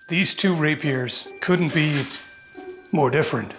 These two rapiers couldn't be more different.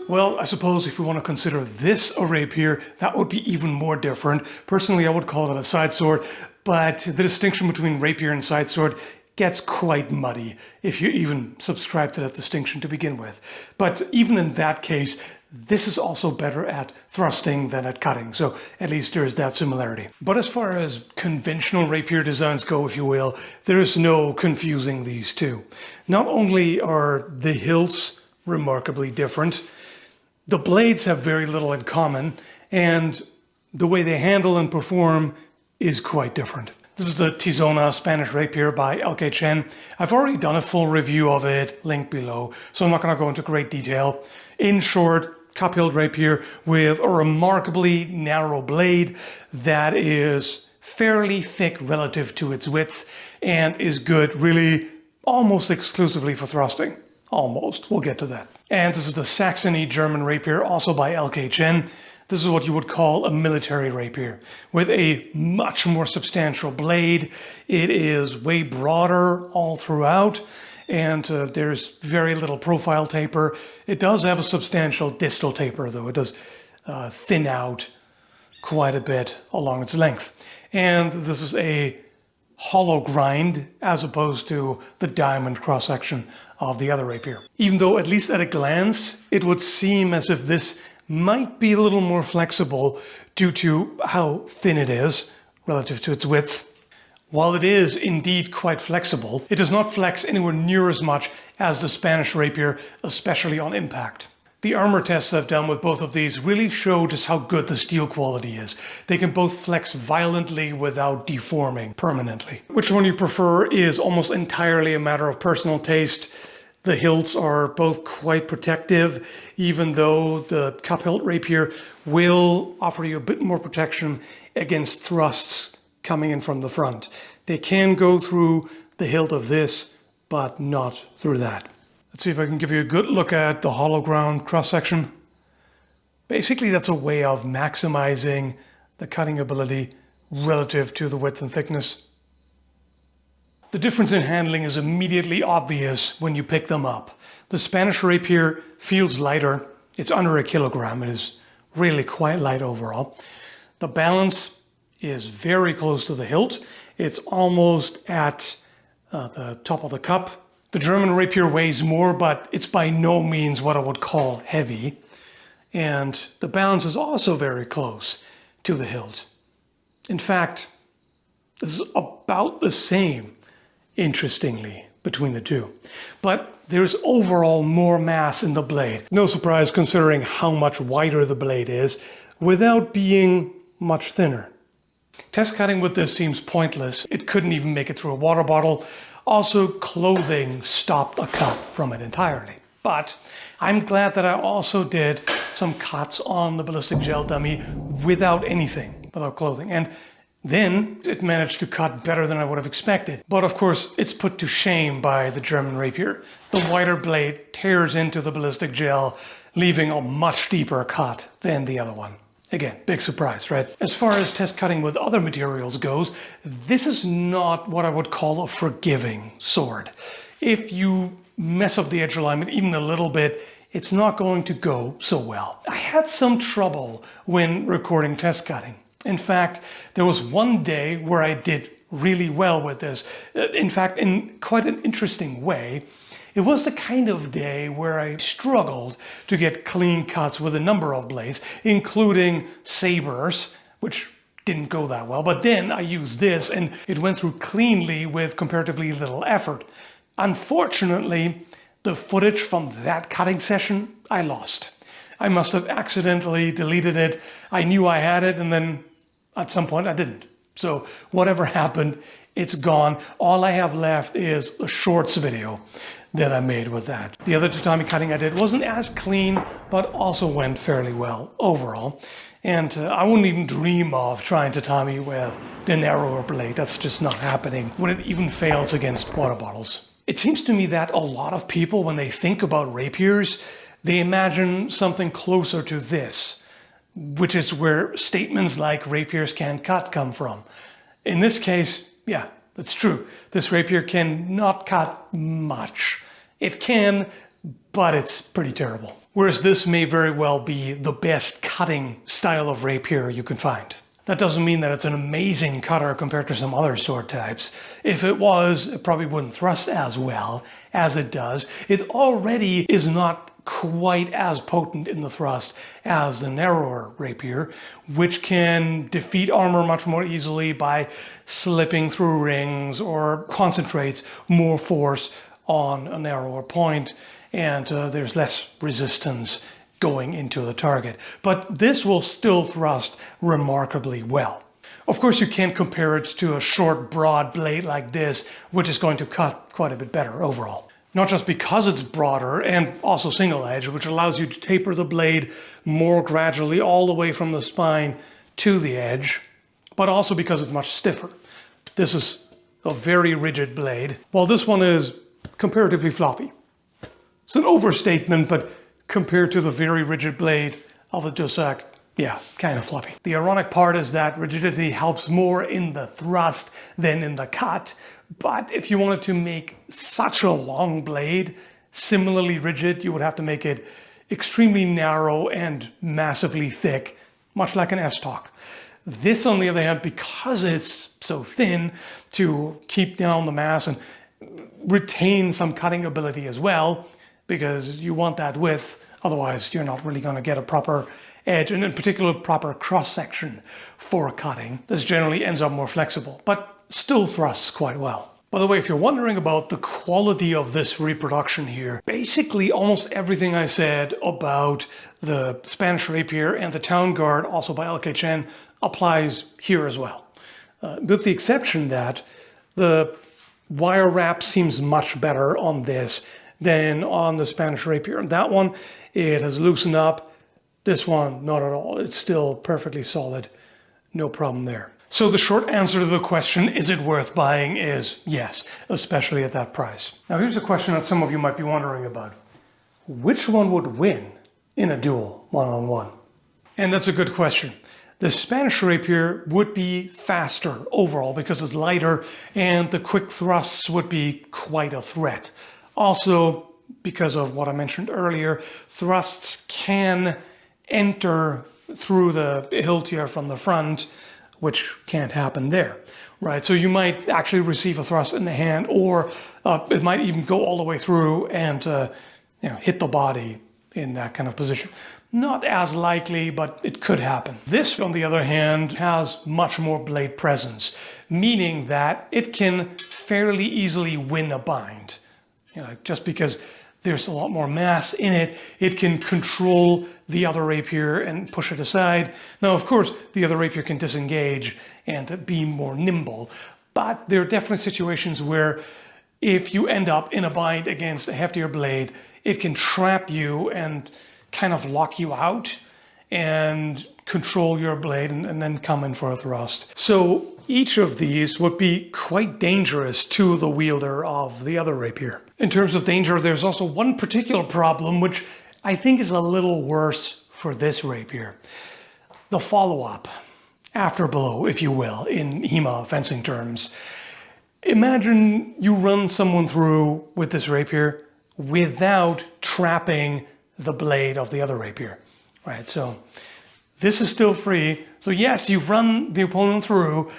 Well, I suppose if we want to consider this a rapier, that would be even more different. Personally, I would call it a sidesword, but the distinction between rapier and sidesword gets quite muddy if you even subscribe to that distinction to begin with. But even in that case, this is also better at thrusting than at cutting, so at least there is that similarity. But as far as conventional rapier designs go, if you will, there is no confusing these two. Not only are the hilts remarkably different, the blades have very little in common, and the way they handle and perform is quite different. This is the Tizona Spanish rapier by LKChen. I've already done a full review of it, link below, so I'm not going to go into great detail. In short, cup-hilt rapier with a remarkably narrow blade that is fairly thick relative to its width and is good really almost exclusively for thrusting. Almost. We'll get to that. And this is the Saxony German rapier, also by LKChen. This is what you would call a military rapier, with a much more substantial blade. It is way broader all throughout, and there's very little profile taper. It does have a substantial distal taper, though. It does thin out quite a bit along its length. And this is a hollow grind as opposed to the diamond cross-section of the other rapier. Even though, at least at a glance, it would seem as if this might be a little more flexible due to how thin it is relative to its width. While it is indeed quite flexible, it does not flex anywhere near as much as the Spanish rapier, especially on impact. The armor tests I've done with both of these really show just how good the steel quality is. They can both flex violently without deforming permanently. Which one you prefer is almost entirely a matter of personal taste. The hilts are both quite protective, even though the cup-hilt rapier will offer you a bit more protection against thrusts coming in from the front. They can go through the hilt of this, but not through that. Let's see if I can give you a good look at the hollow ground cross-section. Basically, that's a way of maximizing the cutting ability relative to the width and thickness. The difference in handling is immediately obvious when you pick them up. The Spanish rapier feels lighter. It's under 1 kilogram. It is really quite light overall. The balance is very close to the hilt. It's almost at the top of the cup. The German rapier weighs more, but it's by no means what I would call heavy. And the balance is also very close to the hilt. In fact, this is about the same, interestingly, between the two. But there's overall more mass in the blade. No surprise considering how much wider the blade is, without being much thinner. Test cutting with this seems pointless. It couldn't even make it through a water bottle. Also, clothing stopped a cut from it entirely. But I'm glad that I also did some cuts on the ballistic gel dummy without anything, without clothing. And then it managed to cut better than I would have expected. But of course, it's put to shame by the German rapier. The wider blade tears into the ballistic gel, leaving a much deeper cut than the other one. Again, big surprise, right? As far as test cutting with other materials goes, this is not what I would call a forgiving sword. If you mess up the edge alignment even a little bit, it's not going to go so well. I had some trouble when recording test cutting. In fact, there was one day where I did really well with this. In fact, in quite an interesting way. It was the kind of day where I struggled to get clean cuts with a number of blades, including sabers, which didn't go that well. But then I used this and it went through cleanly with comparatively little effort. Unfortunately, the footage from that cutting session, I lost. I must have accidentally deleted it. I knew I had it and then at some point I didn't. So whatever happened, it's gone. All I have left is a shorts video that I made with that. The other tatami cutting I did wasn't as clean, but also went fairly well overall. And I wouldn't even dream of trying tatami with the narrower blade. That's just not happening when it even fails against water bottles. It seems to me that a lot of people, when they think about rapiers, they imagine something closer to this, which is where statements like rapiers can't cut come from. In this case, yeah, that's true. This rapier can not cut much. It can, but it's pretty terrible. Whereas this may very well be the best cutting style of rapier you can find. That doesn't mean that it's an amazing cutter compared to some other sword types. If it was, it probably wouldn't thrust as well as it does. It already is not quite as potent in the thrust as the narrower rapier, which can defeat armor much more easily by slipping through rings or concentrates more force on a narrower point, and there's less resistance going into the target. But this will still thrust remarkably well. Of course, you can't compare it to a short, broad blade like this, which is going to cut quite a bit better overall. Not just because it's broader and also single edge, which allows you to taper the blade more gradually all the way from the spine to the edge, but also because it's much stiffer. This is a very rigid blade, while this one is comparatively floppy. It's an overstatement, but compared to the very rigid blade of the Dusak, yeah, kind of floppy. The ironic part is that rigidity helps more in the thrust than in the cut, but if you wanted to make such a long blade similarly rigid, you would have to make it extremely narrow and massively thick, much like an S-Talk. This, on the other hand, because it's so thin, to keep down the mass and retain some cutting ability as well, because you want that width, otherwise you're not really going to get a proper edge, and in particular proper cross-section for cutting. This generally ends up more flexible, but still thrusts quite well. By the way, if you're wondering about the quality of this reproduction here, basically almost everything I said about the Spanish rapier and the town guard, also by LK applies here as well. With the exception that the wire wrap seems much better on this than on the Spanish rapier. That one, it has loosened up. This one, not at all. It's still perfectly solid. No problem there. So the short answer to the question, is it worth buying, is yes, especially at that price. Now here's a question that some of you might be wondering about. Which one would win in a duel one-on-one? And that's a good question. The Spanish rapier would be faster overall because it's lighter, and the quick thrusts would be quite a threat. Also, because of what I mentioned earlier, thrusts can enter through the hilt here from the front, which can't happen there, right? So you might actually receive a thrust in the hand, or it might even go all the way through and hit the body in that kind of position. Not as likely, but it could happen. This, on the other hand, has much more blade presence, meaning that it can fairly easily win a bind. Just because there's a lot more mass in it, it can control the other rapier and push it aside. Now, of course, the other rapier can disengage and be more nimble, but there are definitely situations where if you end up in a bind against a heftier blade, it can trap you and kind of lock you out and control your blade and then come in for a thrust. So each of these would be quite dangerous to the wielder of the other rapier. In terms of danger, there's also one particular problem which I think is a little worse for this rapier. The follow-up, after blow, if you will, in HEMA fencing terms. Imagine you run someone through with this rapier without trapping the blade of the other rapier, right? So this is still free. So yes, you've run the opponent through.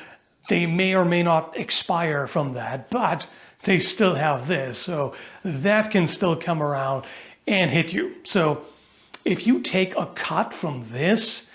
They may or may not expire from that, but they still have this. So that can still come around and hit you. So if you take a cut from this,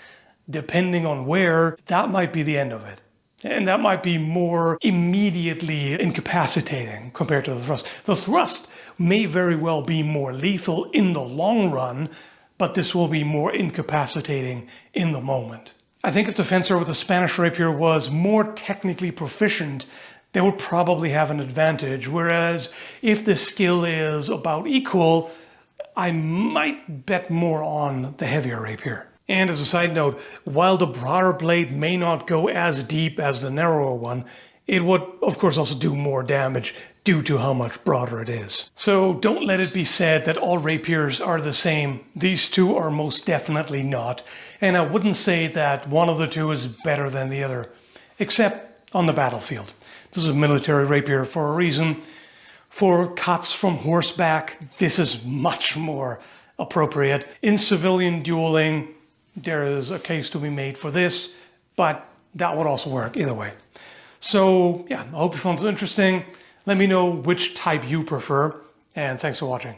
depending on where, that might be the end of it. And that might be more immediately incapacitating compared to the thrust. The thrust may very well be more lethal in the long run, but this will be more incapacitating in the moment. I think if the fencer with the Spanish rapier was more technically proficient, they would probably have an advantage. Whereas if the skill is about equal, I might bet more on the heavier rapier. And as a side note, while the broader blade may not go as deep as the narrower one, it would of course also do more damage due to how much broader it is. So don't let it be said that all rapiers are the same. These two are most definitely not. And I wouldn't say that one of the two is better than the other, except on the battlefield. This is a military rapier for a reason. For cuts from horseback, this is much more appropriate. In civilian dueling, there is a case to be made for this, but that would also work either way. So yeah, I hope you found this interesting. Let me know which type you prefer, and thanks for watching.